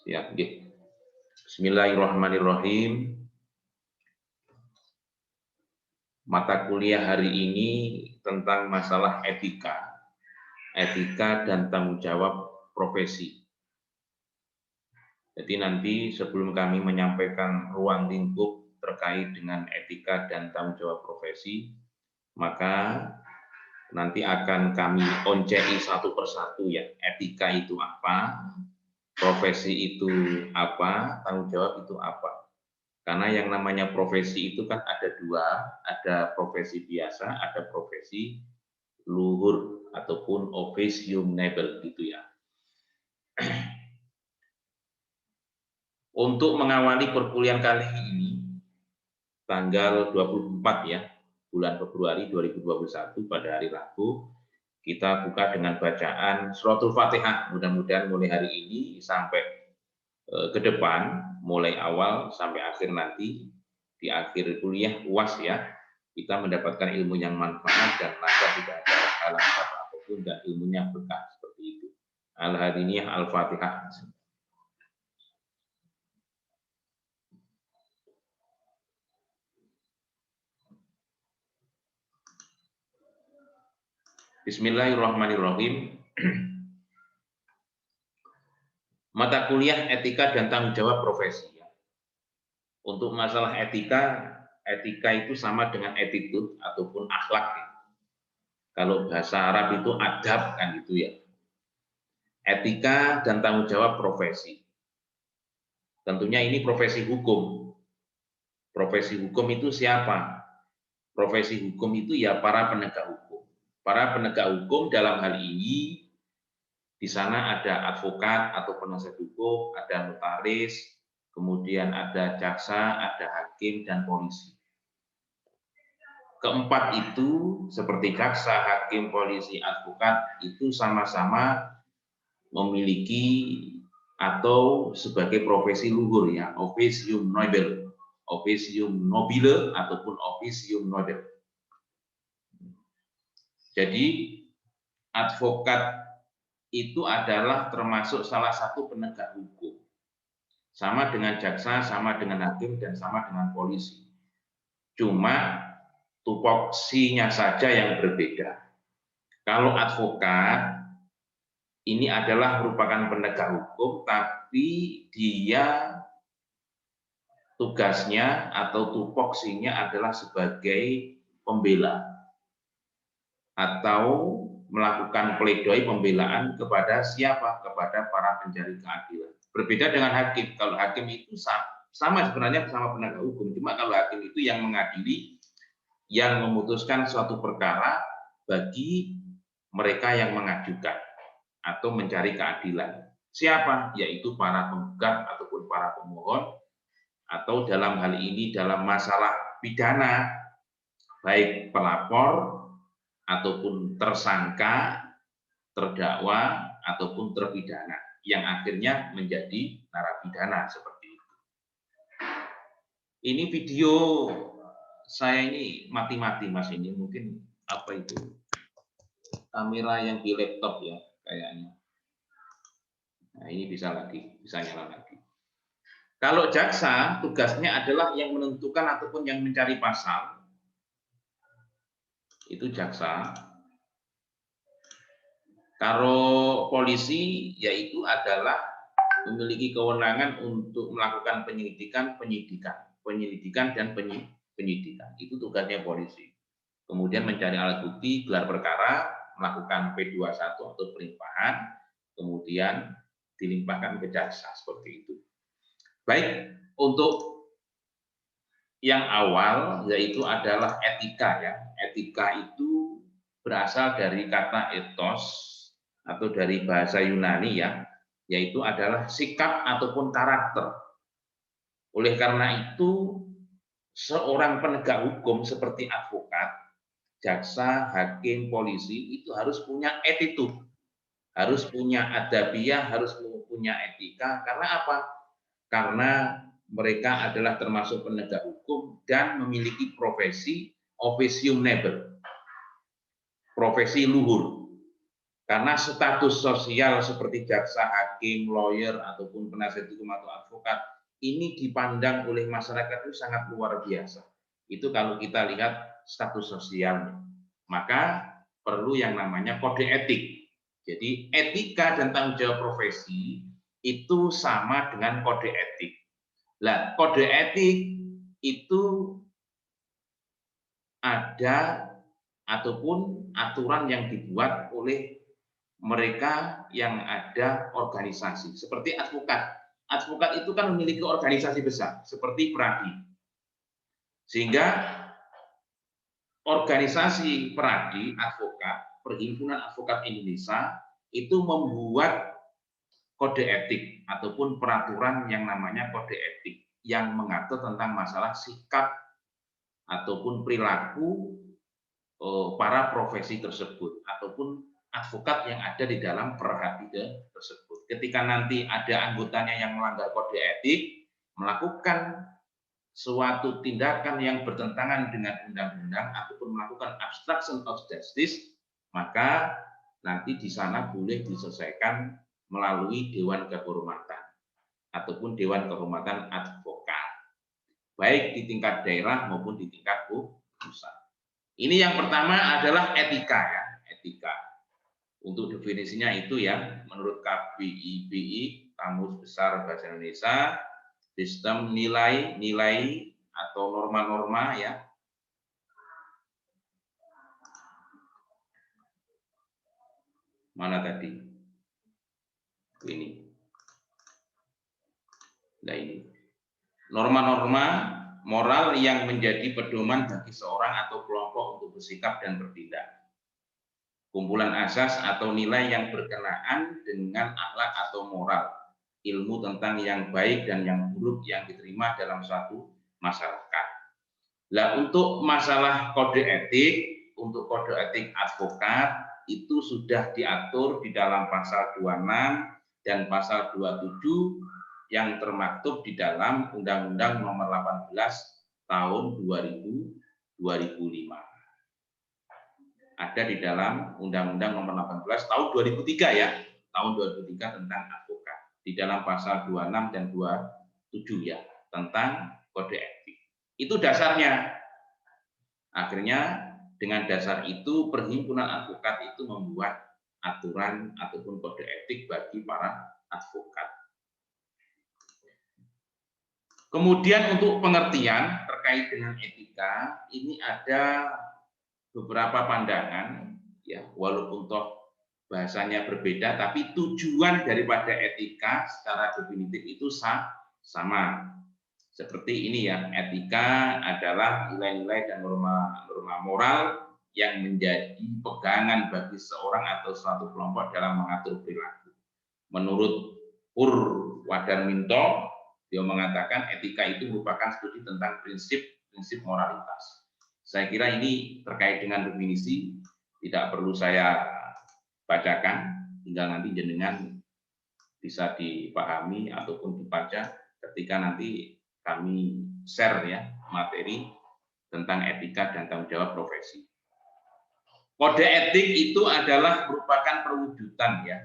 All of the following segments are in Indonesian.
Siap, nggih. Bismillahirrahmanirrahim. Mata kuliah hari ini tentang masalah etika, dan tanggung jawab profesi. Jadi nanti sebelum kami menyampaikan ruang lingkup terkait dengan etika dan tanggung jawab profesi, maka nanti akan kami oncei satu persatu ya, etika itu apa, profesi itu apa, tanggung jawab itu apa. Karena yang namanya profesi itu kan ada dua, ada profesi biasa, ada profesi luhur ataupun officium-nobel gitu ya. Untuk mengawali perkuliahan kali ini, tanggal 24 ya, bulan Februari 2021 pada hari Rabu, kita buka dengan bacaan Suratul Fatihah. Mudah-mudahan mulai hari ini sampai ke depan, mulai awal sampai akhir nanti, di akhir kuliah UAS ya, kita mendapatkan ilmu yang manfaat dan maka tidak ada halangan apapun dan ilmunya berkah seperti itu. Al-Hadiniyah Al-Fatihah. Bismillahirrahmanirrahim. Mata kuliah etika dan tanggung jawab profesi. Untuk masalah etika, etika itu sama dengan attitude ataupun akhlak. Kalau bahasa Arab itu adab kan gitu ya. Etika dan tanggung jawab profesi. Tentunya ini profesi hukum. Profesi hukum itu siapa? Profesi hukum itu ya para penegak hukum. Para penegak hukum dalam hal ini di sana ada advokat atau penasihat hukum, ada notaris, kemudian ada jaksa, ada hakim dan polisi. Keempat itu seperti jaksa, hakim, polisi, advokat itu sama-sama memiliki atau sebagai profesi luhur ya, officium nobile ataupun officium nobile. Jadi advokat itu adalah termasuk salah satu penegak hukum. Sama dengan jaksa, sama dengan hakim, dan sama dengan polisi. Cuma tupoksinya saja yang berbeda. Kalau advokat ini adalah merupakan penegak hukum, tapi dia tugasnya atau tupoksinya adalah sebagai pembela atau melakukan pledoi pembelaan kepada siapa? Kepada para pencari keadilan. Berbeda dengan hakim. Kalau hakim itu sama sebenarnya sama penegak hukum, cuma kalau hakim itu yang mengadili, yang memutuskan suatu perkara bagi mereka yang mengajukan atau mencari keadilan. Siapa? Yaitu para penggugat ataupun para pemohon, atau dalam hal ini dalam masalah pidana, baik pelapor ataupun tersangka, terdakwa ataupun terpidana yang akhirnya menjadi narapidana seperti itu. Ini video saya ini mati-mati Mas, ini mungkin apa itu kamera yang di laptop ya kayaknya. Nah ini bisa nyala lagi. Kalau jaksa tugasnya adalah yang menentukan ataupun yang mencari pasal, itu jaksa. Kalau polisi yaitu adalah memiliki kewenangan untuk melakukan penyelidikan dan penyidikan. Itu tugasnya polisi. Kemudian mencari alat bukti, gelar perkara, melakukan P21 atau pelimpahan, kemudian dilimpahkan ke jaksa seperti itu. Baik, untuk yang awal yaitu adalah etika ya. Etika itu berasal dari kata ethos atau dari bahasa Yunani ya, yaitu adalah sikap ataupun karakter. Oleh karena itu, seorang penegak hukum seperti advokat, jaksa, hakim, polisi itu harus punya attitude, harus punya adabiah, harus punya etika. Karena apa? Karena mereka adalah termasuk penegak hukum dan memiliki profesi officium nobile, profesi luhur. Karena status sosial seperti jaksa, hakim, lawyer, ataupun penasihat hukum atau advokat, ini dipandang oleh masyarakat itu sangat luar biasa. Itu kalau kita lihat status sosialnya. Maka perlu yang namanya kode etik. Jadi etika dan tanggung jawab profesi itu sama dengan kode etik. Nah, kode etik itu ada ataupun aturan yang dibuat oleh mereka yang ada organisasi seperti advokat. Advokat itu kan memiliki organisasi besar seperti Pradi. Sehingga organisasi Pradi advokat, Perhimpunan Advokat Indonesia itu membuat kode etik ataupun peraturan yang namanya kode etik yang mengatur tentang masalah sikap ataupun perilaku para profesi tersebut ataupun advokat yang ada di dalam perhatian tersebut. Ketika nanti ada anggotanya yang melanggar kode etik, melakukan suatu tindakan yang bertentangan dengan undang-undang ataupun melakukan obstruction of justice, maka nanti di sana boleh diselesaikan melalui Dewan Kehormatan ataupun Dewan Kehormatan Advokat, baik di tingkat daerah maupun di tingkat pusat. Ini yang pertama adalah etika ya, etika. Untuk definisinya itu ya, menurut KBIBI, Kamus Besar Bahasa Indonesia, sistem nilai-nilai atau norma-norma ya. Mana tadi? Ini. Nah ini. Norma-norma moral yang menjadi pedoman bagi seorang atau kelompok untuk bersikap dan bertindak. Kumpulan asas atau nilai yang berkenaan dengan akhlak atau moral, ilmu tentang yang baik dan yang buruk yang diterima dalam suatu masyarakat. Nah, untuk masalah kode etik, untuk kode etik advokat itu sudah diatur di dalam pasal 26 dan pasal 27 yang termaktub di dalam Undang-Undang Nomor 18 Tahun 2005. Ada di dalam Undang-Undang Nomor 18 Tahun 2003 ya, tahun 2003 tentang advokat. Di dalam pasal 26 dan 27 ya, tentang kode etik. Itu dasarnya. Akhirnya dengan dasar itu Perhimpunan Advokat itu membuat aturan ataupun kode etik bagi para advokat. Kemudian untuk pengertian terkait dengan etika, ini ada beberapa pandangan, ya walaupun toh bahasanya berbeda, tapi tujuan daripada etika secara definitif itu sama. Seperti ini ya, etika adalah nilai-nilai dan norma moral yang menjadi pegangan bagi seorang atau suatu kelompok dalam mengatur perilaku. Menurut Purwadarminto, dia mengatakan etika itu merupakan studi tentang prinsip moralitas. Saya kira ini terkait dengan definisi, tidak perlu saya bacakan, tinggal nanti jenengan bisa dipahami ataupun dibaca ketika nanti kami share ya materi tentang etika dan tanggung jawab profesi. Kode etik itu adalah merupakan perwujudan ya,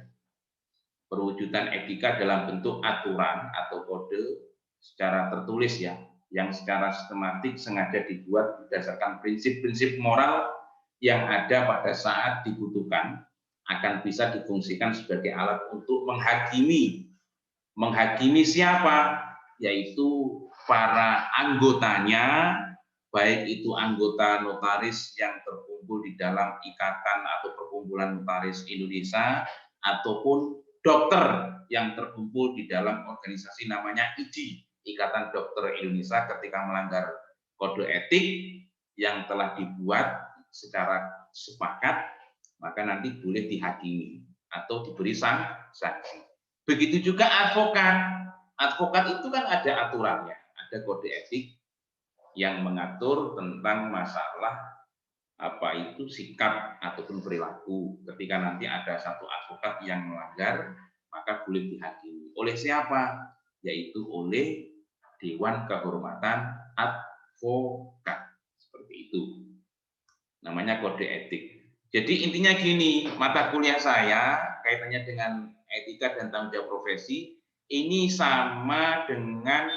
perwujudan etika dalam bentuk aturan atau kode secara tertulis ya, yang secara sistematik sengaja dibuat berdasarkan prinsip-prinsip moral yang ada pada saat dibutuhkan akan bisa difungsikan sebagai alat untuk menghakimi. Menghakimi siapa? Yaitu para anggotanya, baik itu anggota notaris yang terkumpul di dalam ikatan atau perkumpulan notaris Indonesia, ataupun dokter yang terkumpul di dalam organisasi namanya IDI, Ikatan Dokter Indonesia, ketika melanggar kode etik yang telah dibuat secara sepakat, maka nanti boleh dihakimi atau diberi sanksi. Begitu juga advokat. Advokat itu kan ada aturannya, ada kode etik yang mengatur tentang masalah apa itu sikap ataupun perilaku. Ketika nanti ada satu advokat yang melanggar, maka boleh dihakimi. Oleh siapa? Yaitu oleh Dewan Kehormatan Advokat. Seperti itu. Namanya kode etik. Jadi intinya gini, mata kuliah saya kaitannya dengan etika dan tanggung jawab profesi ini sama dengan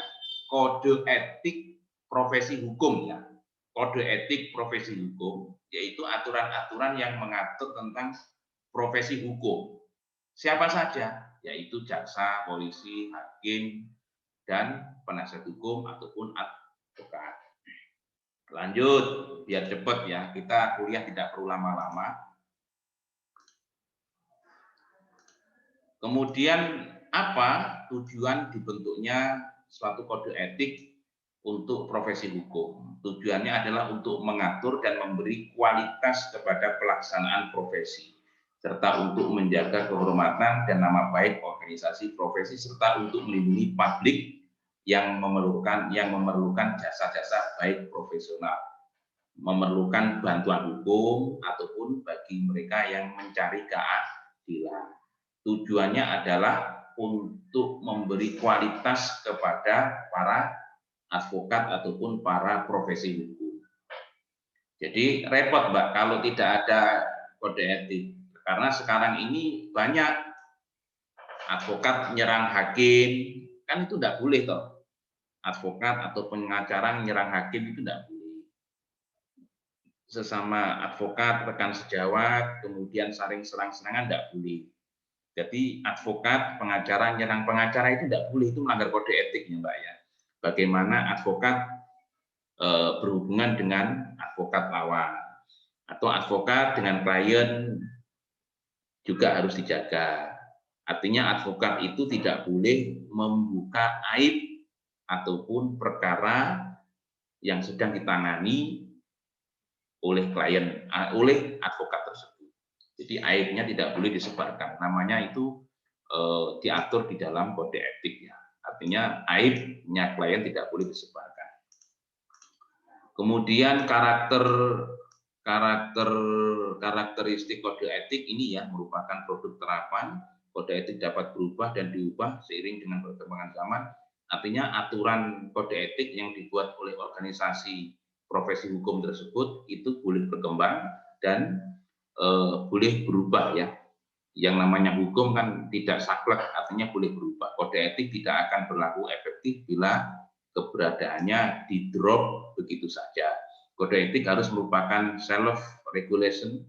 kode etik profesi hukum ya. Kode etik profesi hukum yaitu aturan-aturan yang mengatur tentang profesi hukum. Siapa saja, yaitu jaksa, polisi, hakim, dan penasihat hukum ataupun advokat. Lanjut, biar cepat ya, kita kuliah tidak perlu lama-lama. Kemudian apa tujuan dibentuknya suatu kode etik untuk profesi hukum? Tujuannya adalah untuk mengatur dan memberi kualitas kepada pelaksanaan profesi, serta untuk menjaga kehormatan dan nama baik organisasi profesi, serta untuk melindungi publik yang memerlukan jasa-jasa baik profesional, memerlukan bantuan hukum ataupun bagi mereka yang mencari keadilan. Tujuannya adalah untuk memberi kualitas kepada para advokat ataupun para profesi hukum. Jadi repot Mbak kalau tidak ada kode etik, karena sekarang ini banyak advokat nyerang hakim, kan itu tidak boleh toh. Advokat atau pengacara nyerang hakim itu tidak boleh. Sesama advokat, rekan sejawat, kemudian saling serang-serangan tidak boleh. Jadi advokat, pengacara, nyerang pengacara itu tidak boleh, itu melanggar kode etiknya Mbak ya. Bagaimana advokat berhubungan dengan advokat lawan, atau advokat dengan klien juga harus dijaga. Artinya advokat itu tidak boleh membuka aib ataupun perkara yang sedang ditangani oleh klien, oleh advokat tersebut. Jadi aibnya tidak boleh disebarkan. Namanya itu diatur di dalam kode etik ya. Artinya aibnya klien tidak boleh disebarkan. Kemudian karakteristik kode etik ini ya merupakan produk terapan. Kode etik dapat berubah dan diubah seiring dengan perkembangan zaman. Artinya aturan kode etik yang dibuat oleh organisasi profesi hukum tersebut itu boleh berkembang dan boleh berubah ya. Yang namanya hukum kan tidak saklek, artinya boleh berubah. Kode etik tidak akan berlaku efektif bila keberadaannya di drop begitu saja. Kode etik harus merupakan self regulation,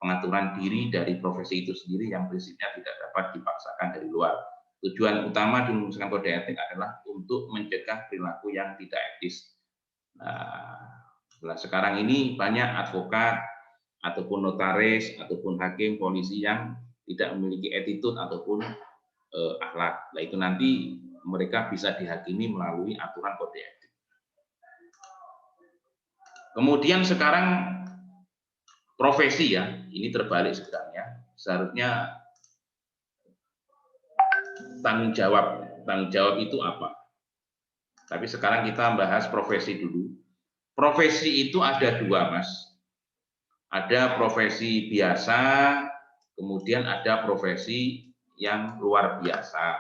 pengaturan diri dari profesi itu sendiri yang prinsipnya tidak dapat dipaksakan dari luar. Tujuan utama dirumuskan kode etik adalah untuk mencegah perilaku yang tidak etis. Nah, sekarang ini banyak advokat ataupun notaris ataupun hakim, polisi yang tidak memiliki attitude ataupun akhlak. Nah, itu nanti mereka bisa dihakimi melalui aturan kode etik. Kemudian sekarang profesi ya, ini terbalik sebenarnya. Seharusnya tanggung jawab itu apa? Tapi sekarang kita bahas profesi dulu. Profesi itu ada dua, Mas. Ada profesi biasa, kemudian ada profesi yang luar biasa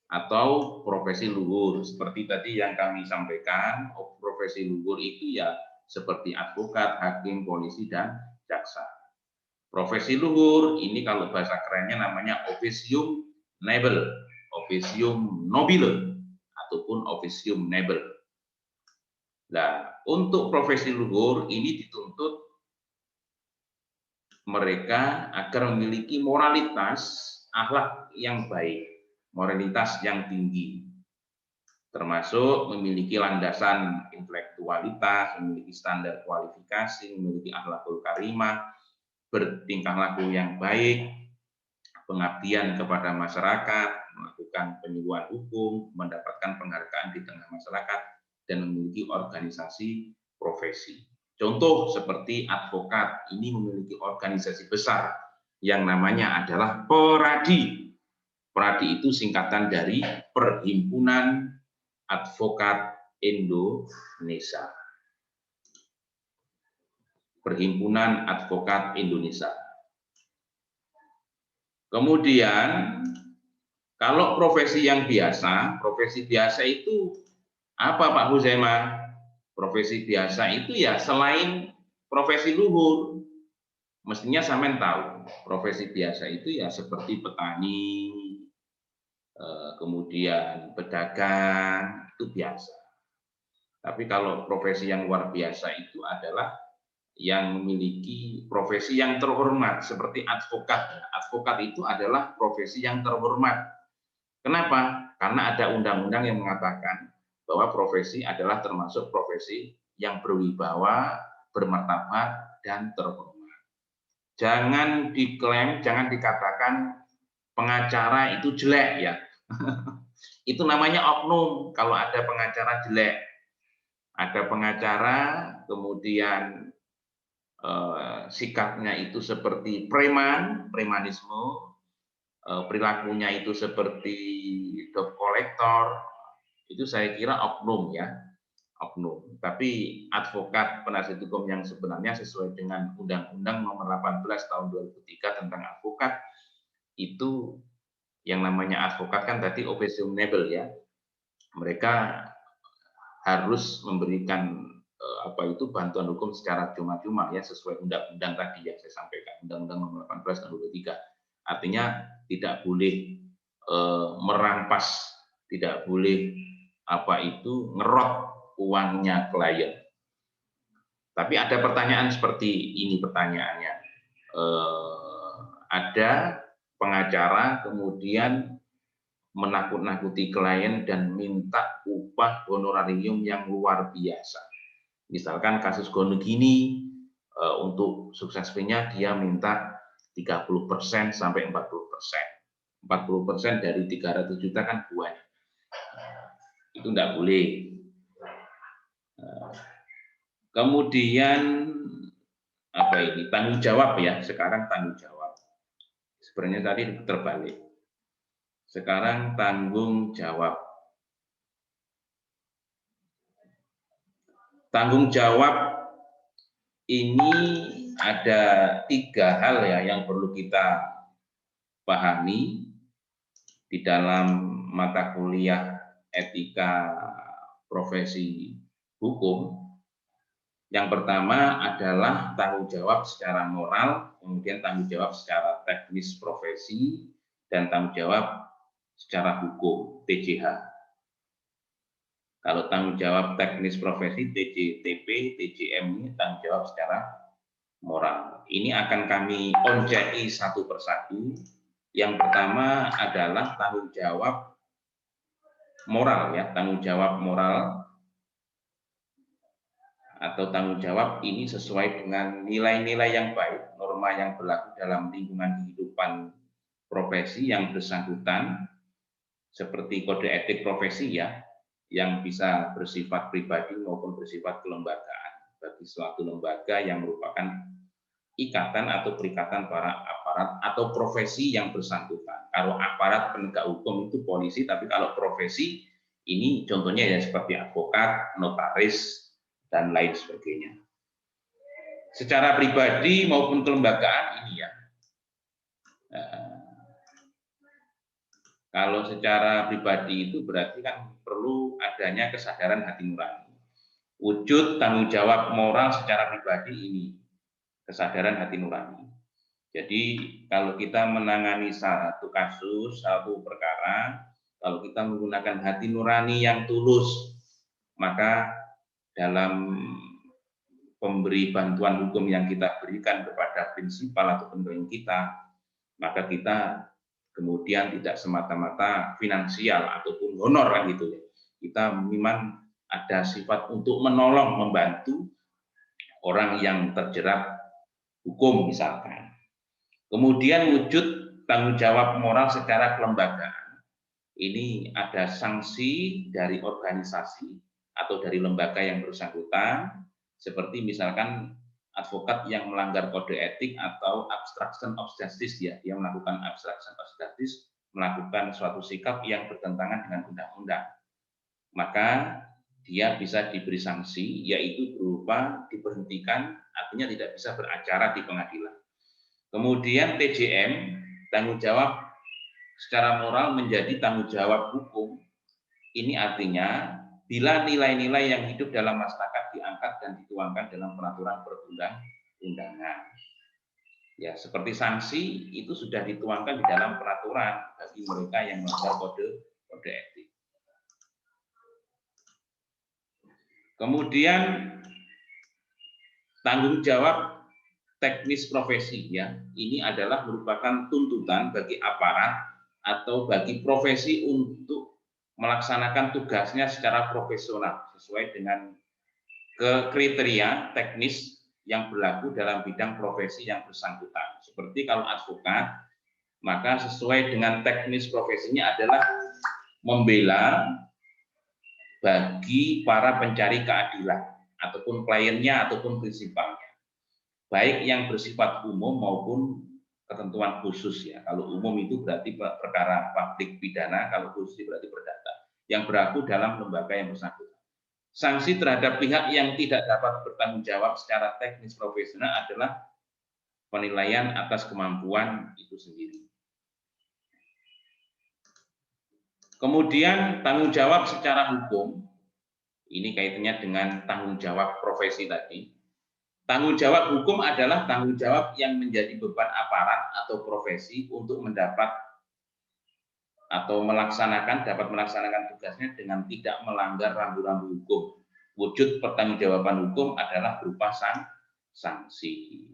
atau profesi luhur. Seperti tadi yang kami sampaikan, profesi luhur itu ya seperti advokat, hakim, polisi, dan jaksa. Profesi luhur ini kalau bahasa kerennya namanya officium nobile ataupun officium noble. Nah, untuk profesi luhur ini dituntut mereka agar memiliki moralitas akhlak yang baik, moralitas yang tinggi, termasuk memiliki landasan intelektualitas, memiliki standar kualifikasi, memiliki akhlakul karimah, bertingkah laku yang baik, pengabdian kepada masyarakat, melakukan penyuluhan hukum, mendapatkan penghargaan di tengah masyarakat, dan memiliki organisasi profesi. Contoh seperti advokat ini memiliki organisasi besar yang namanya adalah Peradi. Peradi itu singkatan dari Perhimpunan Advokat Indonesia. Perhimpunan Advokat Indonesia. Kemudian kalau profesi yang biasa, profesi biasa itu apa Pak Huzaima? Profesi biasa itu ya selain profesi luhur, Mestinya sampean tahu, profesi biasa itu ya seperti petani, kemudian pedagang, itu biasa. Tapi kalau profesi yang luar biasa itu adalah yang memiliki profesi yang terhormat, seperti advokat. Advokat itu adalah profesi yang terhormat. Kenapa? Karena ada undang-undang yang mengatakan bahwa profesi adalah termasuk profesi yang berwibawa, bermartabat, dan terhormat. Jangan diklaim, jangan dikatakan pengacara itu jelek ya. Itu namanya oknum kalau ada pengacara jelek. Ada pengacara kemudian sikapnya itu seperti preman, premanisme, perilakunya itu seperti dob kolektor, itu saya kira oknum ya, oknum. Tapi advokat penasihat hukum yang sebenarnya sesuai dengan Undang-Undang Nomor 18 Tahun 2003 tentang advokat, itu yang namanya advokat kan tadi operasional ya. Mereka harus memberikan bantuan hukum secara cuma-cuma ya sesuai undang-undang tadi yang saya sampaikan, Undang-Undang Nomor 18 Tahun 2003. Artinya tidak boleh merampas, tidak boleh ngerot uangnya klien. Tapi ada pertanyaan seperti ini pertanyaannya. Ada pengacara kemudian menakut-nakuti klien dan minta upah honorarium yang luar biasa. Misalkan kasus Gono gini, untuk sukses fee-nya dia minta 30% sampai 40%. 40% dari 300 juta kan banyak. Itu enggak boleh. Kemudian tanggung jawab ya, sekarang tanggung jawab. Sebenarnya tadi terbalik. Sekarang tanggung jawab. Tanggung jawab ini ada 3 hal ya yang perlu kita pahami di dalam mata kuliah etika profesi hukum. Yang pertama adalah tanggung jawab secara moral, kemudian tanggung jawab secara teknis profesi, dan tanggung jawab secara hukum, TJH. Kalau tanggung jawab teknis profesi, TJTP, TJM ini tanggung jawab secara moral. Ini akan kami onjai satu persatu. Yang pertama adalah tanggung jawab moral ya, tanggung jawab moral atau tanggung jawab ini sesuai dengan nilai-nilai yang baik, norma yang berlaku dalam lingkungan kehidupan profesi yang bersangkutan, seperti kode etik profesi ya, yang bisa bersifat pribadi maupun bersifat kelembagaan bagi suatu lembaga yang merupakan ikatan atau perikatan para aparat atau profesi yang bersangkutan. Kalau aparat penegak hukum itu polisi, tapi kalau profesi ini contohnya ya seperti advokat, notaris, dan lain sebagainya. Secara pribadi maupun kelembagaan ini ya. Kalau secara pribadi itu berarti kan perlu adanya kesadaran hati nurani. Wujud tanggung jawab moral secara pribadi ini, kesadaran hati nurani. Jadi kalau kita menangani satu kasus, satu perkara, kalau kita menggunakan hati nurani yang tulus, maka dalam pemberi bantuan hukum yang kita berikan kepada prinsipal atau pendukung kita, maka kita kemudian tidak semata-mata finansial ataupun honor kan gitu ya. Kita memang ada sifat untuk menolong, membantu orang yang terjerat hukum misalkan. Kemudian wujud tanggung jawab moral secara kelembagaan. Ini ada sanksi dari organisasi atau dari lembaga yang bersangkutan, seperti misalkan advokat yang melanggar kode etik atau obstruction of justice ya, dia melakukan obstruction of justice, melakukan suatu sikap yang bertentangan dengan undang-undang, maka dia bisa diberi sanksi, yaitu berupa diberhentikan, artinya tidak bisa beracara di pengadilan. Kemudian TJM, tanggung jawab secara moral menjadi tanggung jawab hukum. Ini artinya bila nilai-nilai yang hidup dalam masyarakat diangkat dan dituangkan dalam peraturan perundang-undangan. Ya, seperti sanksi itu sudah dituangkan di dalam peraturan bagi mereka yang melanggar kode etik. Kemudian tanggung jawab teknis profesi, ya, ini adalah merupakan tuntutan bagi aparat atau bagi profesi untuk melaksanakan tugasnya secara profesional sesuai dengan kriteria teknis yang berlaku dalam bidang profesi yang bersangkutan. Seperti kalau advokat, maka sesuai dengan teknis profesinya adalah membela bagi para pencari keadilan ataupun kliennya ataupun prinsipalnya, baik yang bersifat umum maupun ketentuan khusus, ya. Kalau umum itu berarti perkara publik pidana, kalau khusus berarti perdata yang berlaku dalam lembaga yang bersangkutan. Sanksi terhadap pihak yang tidak dapat bertanggung jawab secara teknis profesional adalah penilaian atas kemampuan itu sendiri. Kemudian tanggung jawab secara hukum, ini kaitannya dengan tanggung jawab profesi tadi. Tanggung jawab hukum adalah tanggung jawab yang menjadi beban aparat atau profesi untuk mendapat atau dapat melaksanakan tugasnya dengan tidak melanggar rambu-rambu hukum. Wujud pertanggungjawaban hukum adalah berupa sanksi.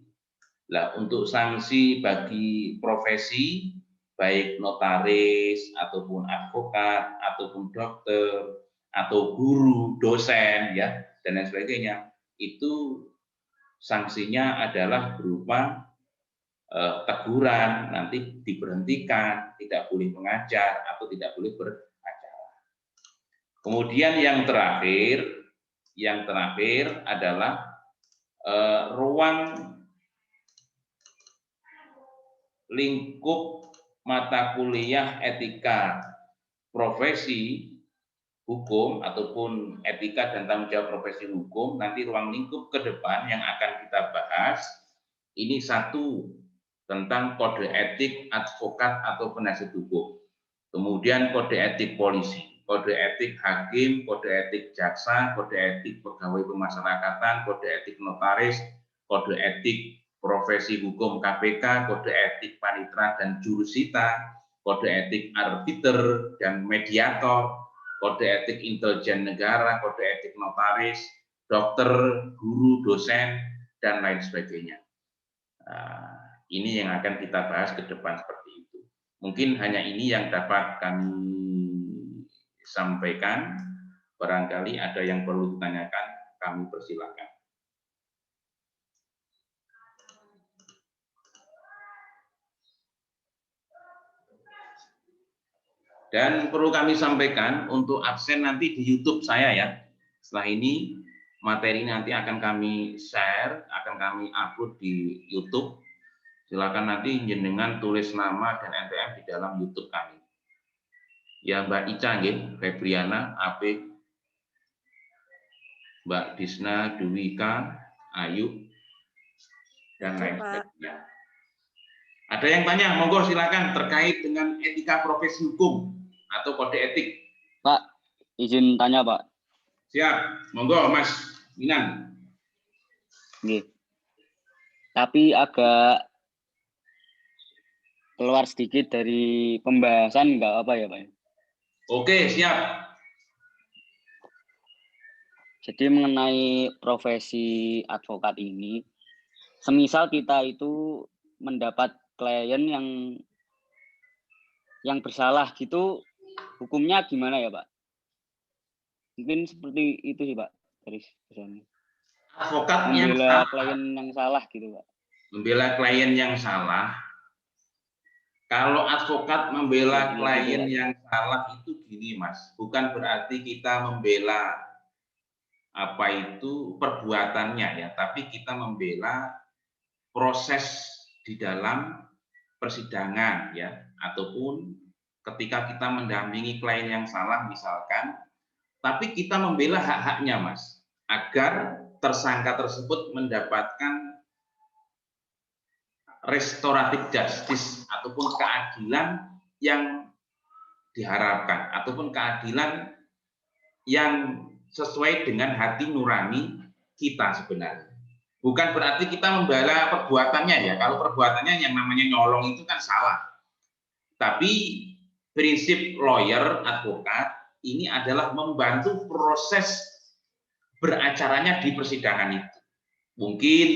Nah, untuk sanksi bagi profesi, baik notaris, ataupun advokat, ataupun dokter, atau guru, dosen, ya, dan lain sebagainya, itu sanksinya adalah berupa teguran, nanti diberhentikan, tidak boleh mengajar, atau tidak boleh beracara. Kemudian yang terakhir adalah ruang lingkup mata kuliah etika profesi hukum ataupun etika dan tanggung jawab profesi hukum. Nanti ruang lingkup ke depan yang akan kita bahas ini satu tentang kode etik advokat atau penasihat hukum, kemudian kode etik polisi, kode etik hakim, kode etik jaksa, kode etik pegawai pemasyarakatan, kode etik notaris, kode etik profesi hukum KPK, kode etik panitera dan jurusita, kode etik arbiter dan mediator, kode etik intelijen negara, kode etik notaris, dokter, guru, dosen, dan lain sebagainya. Ini yang akan kita bahas ke depan seperti itu. Mungkin hanya ini yang dapat kami sampaikan. Barangkali ada yang perlu ditanyakan, kami persilakan. Dan perlu kami sampaikan untuk absen nanti di YouTube saya, ya. Setelah ini materi nanti akan kami share, akan kami upload di YouTube. Silakan nanti jenengan tulis nama dan NTM di dalam YouTube kami. Ya, Mbak Ica, Febriana, AP, Mbak Disna, Duwika, Ayu, dan lain sebagainya. Ada yang tanya, monggo silakan terkait dengan etika profesi hukum atau kode etik. Pak, izin tanya, Pak. Siap, monggo Mas Minan. Oke. Tapi agak keluar sedikit dari pembahasan, nggak apa ya, Pak? Oke, siap. Jadi mengenai profesi advokat ini, semisal kita itu mendapat klien yang bersalah gitu, hukumnya gimana ya, Pak? Mungkin seperti itu sih, Pak, dari kesannya. Advokat membela klien yang salah gitu, Pak. Membela klien yang salah. Kalau advokat membela klien yang salah itu gini, Mas, bukan berarti kita membela perbuatannya, ya, tapi kita membela proses di dalam persidangan, ya, ataupun ketika kita mendampingi klien yang salah misalkan, tapi kita membela hak-haknya, Mas, agar tersangka tersebut mendapatkan restoratif justice ataupun keadilan yang diharapkan ataupun keadilan yang sesuai dengan hati nurani kita sebenarnya. Bukan berarti kita membela perbuatannya ya. Kalau perbuatannya yang namanya nyolong itu kan salah. Tapi prinsip lawyer, advokat, ini adalah membantu proses beracaranya di persidangan itu. Mungkin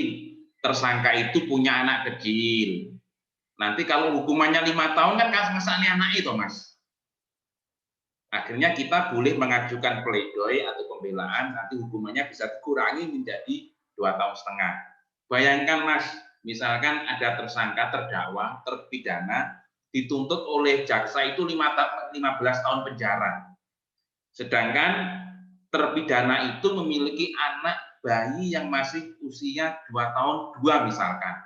tersangka itu punya anak kecil. Nanti kalau hukumannya 5 tahun kan kasih anak itu, Mas. Akhirnya kita boleh mengajukan pledoi atau pembelaan, nanti hukumannya bisa dikurangi menjadi 2,5 tahun. Bayangkan Mas, misalkan ada tersangka, terdakwa, terpidana, dituntut oleh jaksa itu 15 tahun penjara. Sedangkan terpidana itu memiliki anak bayi yang masih usia 2 tahun 2 misalkan.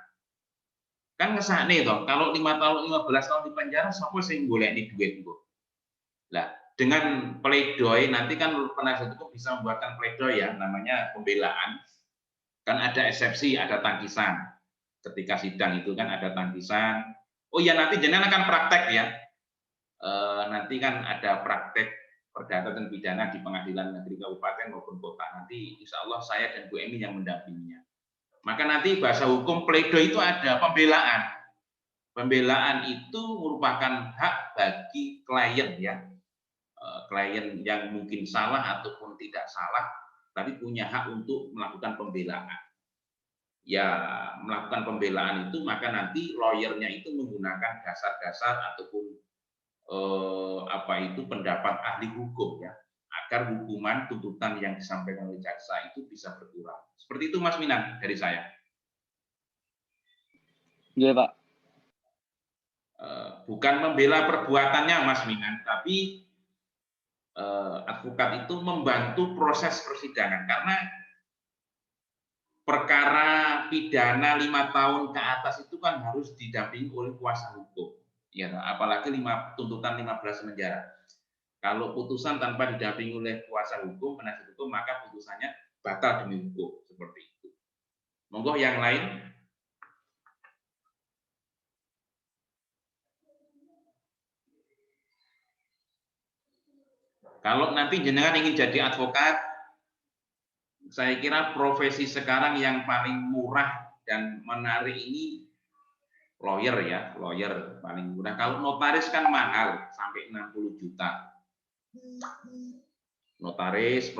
Kan ngesakne toh, kalau 5 tahun 15 tahun di penjara sapa sing golekne duit iku. Lah, dengan pledoi nanti kan penasihat hukum bisa membuatkan pledoi ya, namanya pembelaan. Kan ada eksepsi, ada tangkisan. Ketika sidang itu kan ada tangkisan. Oh ya, nanti jenengan akan praktek ya. Nanti kan ada praktek perdata dan pidana di pengadilan negeri kabupaten maupun kota. Nanti insya Allah saya dan Bu Emi yang mendampinginya. Maka nanti bahasa hukum pledoi itu ada pembelaan. Pembelaan itu merupakan hak bagi klien ya. Klien yang mungkin salah ataupun tidak salah, tapi punya hak untuk melakukan pembelaan. Ya, melakukan pembelaan itu maka nanti lawyernya itu menggunakan dasar-dasar ataupun pendapat ahli hukum ya, agar hukuman tuntutan yang disampaikan oleh jaksa itu bisa berkurang. Seperti itu Mas Minan dari saya. Iya Pak. Bukan membela perbuatannya Mas Minan, tapi advokat itu membantu proses persidangan, karena perkara pidana 5 tahun ke atas itu kan harus didampingi oleh kuasa hukum, ya, apalagi tuntutan 15 penjara. Kalau putusan tanpa didampingi oleh kuasa hukum, penasihat hukum, maka putusannya batal demi hukum, seperti itu. Monggo yang lain. Kalau nanti jenengan ingin jadi advokat, saya kira profesi sekarang yang paling murah dan menarik ini lawyer ya, lawyer paling murah. Kalau notaris kan mahal, sampai 60 juta. Notaris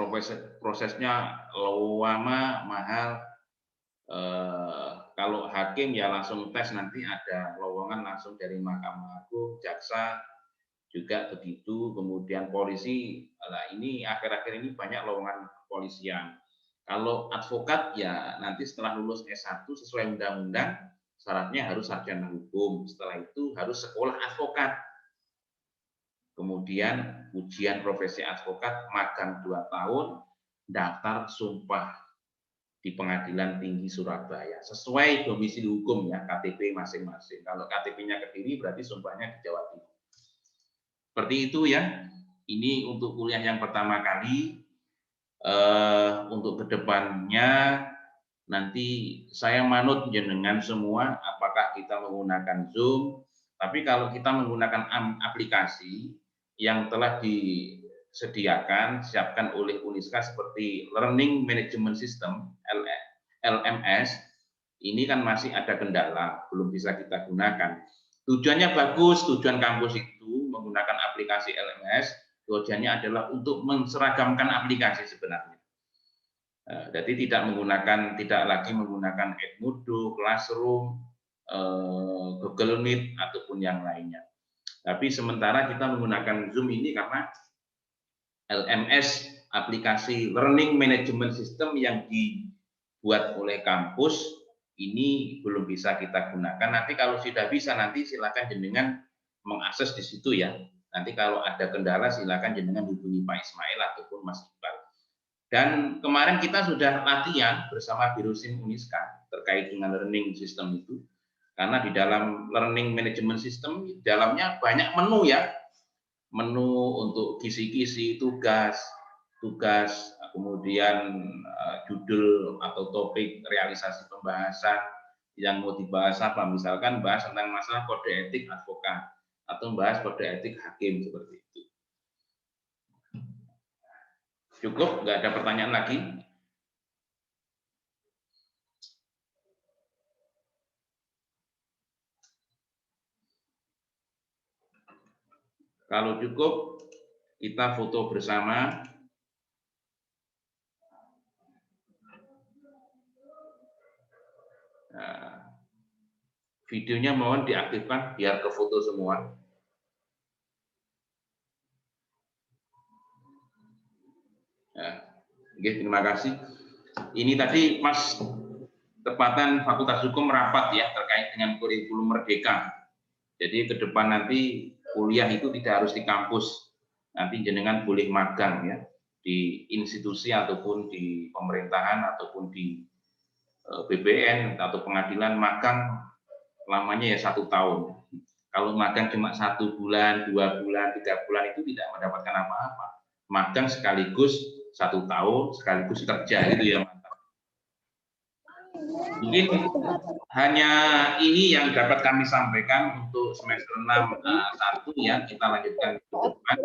prosesnya lama, mahal. Kalau hakim ya langsung tes, nanti ada lowongan langsung dari Mahkamah Agung, jaksa juga begitu, kemudian polisi. Nah, ini akhir-akhir ini banyak lowongan kepolisian. Kalau advokat ya nanti setelah lulus S1 sesuai undang-undang, syaratnya harus sarjana hukum. Setelah itu harus sekolah advokat. Kemudian ujian profesi advokat, magang 2 tahun, daftar sumpah di Pengadilan Tinggi Surabaya. Sesuai domisili hukum ya, KTP masing-masing. Kalau KTP-nya Kediri berarti sumpahnya di Jawa Timur. Seperti itu ya. Ini untuk kuliah yang pertama kali. Untuk kedepannya nanti saya manut jenengan semua, apakah kita menggunakan Zoom. Tapi kalau kita menggunakan aplikasi yang telah disediakan, siapkan oleh Uniska seperti Learning Management System (LMS), ini kan masih ada kendala, belum bisa kita gunakan. Tujuannya bagus, tujuan kampus itu menggunakan aplikasi LMS, tujuannya adalah untuk menseragamkan aplikasi sebenarnya. Jadi tidak lagi menggunakan Edmodo, Classroom, Google Meet ataupun yang lainnya. Tapi sementara kita menggunakan Zoom ini karena LMS, aplikasi Learning Management System yang dibuat oleh kampus ini belum bisa kita gunakan. Nanti kalau sudah bisa, nanti silakan jenengan mengakses di situ ya. Nanti kalau ada kendala silakan jenengan hubungi Pak Ismail ataupun Mas Iqbal. Dan kemarin kita sudah latihan bersama Birosim Uniska terkait dengan learning system itu. Karena di dalam learning management system, di dalamnya banyak menu ya. Menu untuk kisi-kisi tugas, kemudian judul atau topik realisasi pembahasan yang mau dibahas apa, misalkan bahas tentang masalah kode etik advokat atau bahas kode etik hakim, seperti itu. Cukup, nggak ada pertanyaan lagi? Kalau cukup, kita foto bersama. Nah, videonya mohon diaktifkan biar ke foto semua. Nah, oke, terima kasih. Ini tadi Mas Tepatan Fakultas Hukum rapat ya terkait dengan kurikulum merdeka. Jadi ke depan nanti kuliah itu tidak harus di kampus. Nanti jenengan boleh magang ya di institusi ataupun di pemerintahan ataupun di BPN atau pengadilan, magang lamanya ya 1 tahun. Kalau magang cuma 1 bulan, 2 bulan, 3 bulan itu tidak mendapatkan apa-apa. Magang sekaligus 1 tahun, sekaligus kerja itu ya. Mungkin hanya ini yang dapat kami sampaikan untuk semester 6 1 ya. Kita lanjutkan ke depan.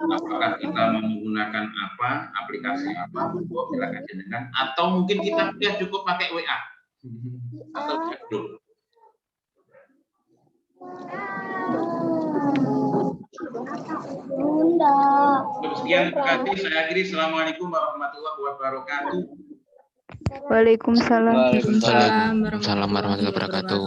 Apakah kita menggunakan apa, aplikasi apa, silakan jenengan. Atau mungkin kita cukup pakai WA atau jadul. Sekian, terima kasih. Saya akhiri. Assalamualaikum warahmatullahi wabarakatuh. Waalaikumsalam. Waalaikumsalam warahmatullahi wabarakatuh.